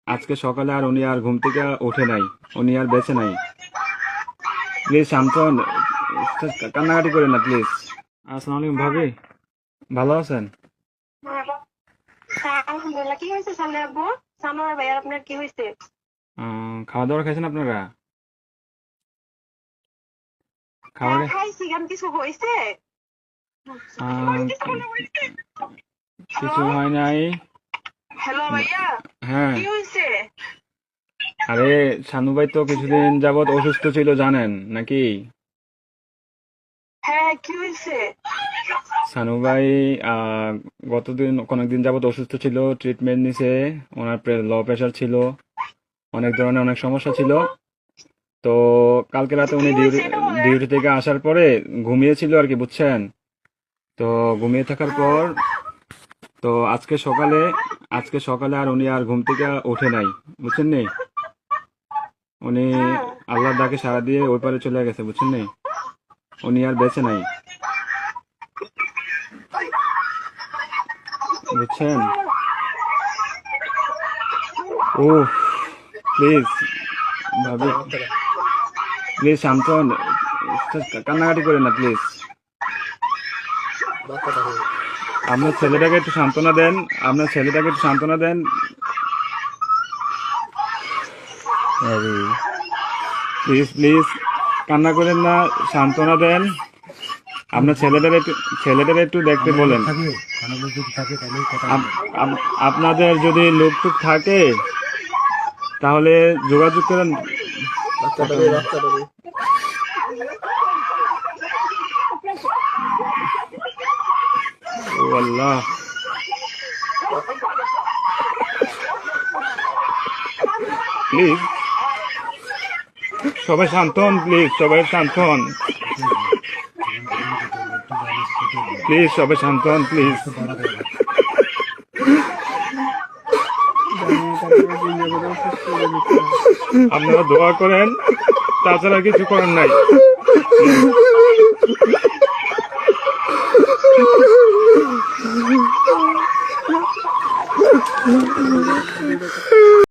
আজকে সকালে আর উনি আর ঘুম থেকে ওঠে নাই, উনি আর বেঁচে নাই। প্লিজ শান্তন, কান্নাকাটি করেন না প্লিজ। আসসালামু আলাইকুম ভাবি, ভালো আছেন? হ্যাঁ, আলহামদুলিল্লাহ। কি হয়েছে সামনে আব্বু? সানোয়ার ভাইয়ার আপনার কি হয়েছে? খাওয়া দাওয়া খাইছেন আপনারা? হ্যাঁ, খাবারে খাইছি। কেন কিছু হয়েছে? আহ, কিছু হয় নাই। হ্যালো ভাইয়া, হ্যাঁ, কি হয়েছে? আরে শানু ভাই তো কিছুদিন যাবত অসুস্থ ছিল জানেন নাকি? হ্যাঁ, কি হয়েছে? শানু ভাই অনেকদিন যাবত অসুস্থ ছিল, ট্রিটমেন্ট নিছে। ওনার লো প্রেশার ছিল, অনেক ধরনের অনেক সমস্যা ছিল। তো কালকে রাতে কি উনি হয়েছে এটা বলেন। ডিউটি থেকে আসার পরে ঘুমিয়েছিল আর কি, বুঝছেন? তো ঘুমিয়ে থাকার হ্যাঁ। পর তো আজকে সকালে আর উনি আর ঘুম থেকে ওঠে নাই, বুঝছেন নি? উনি হ্যাঁ। আল্লাহর ডাকে সাড়া দিয়ে ওই পারে চলে গেছে, বুঝছেন নি? উনি আর বেঁচে নাই, বুঝছেন? ও প্লিজ ভাবি, প্লিজ শান্তন, কান্নাকাটি করেন না প্লিজ। আপনার ছেলেটাকে একটু সান্ত্বনা দেন, আপনার ছেলেটাকে একটু সান্ত্বনা দেন। প্লিজ প্লিজ কান্না করেন না, সান্ত্বনা দেন। আপনার ছেলেটার একটু দেখতে বলেন। আপনাদের যদি লোক টুক থাকে তাহলে যোগাযোগ করেন। ও আল্লাহ, প্লিজ সবাই শান্ত হন, প্লিজ সবাই শান্ত হন, প্লিজ সবাই শান্ত হন, প্লিজ। আপনারা দোয়া করেন, তাছাড়া কিছু করার নাই।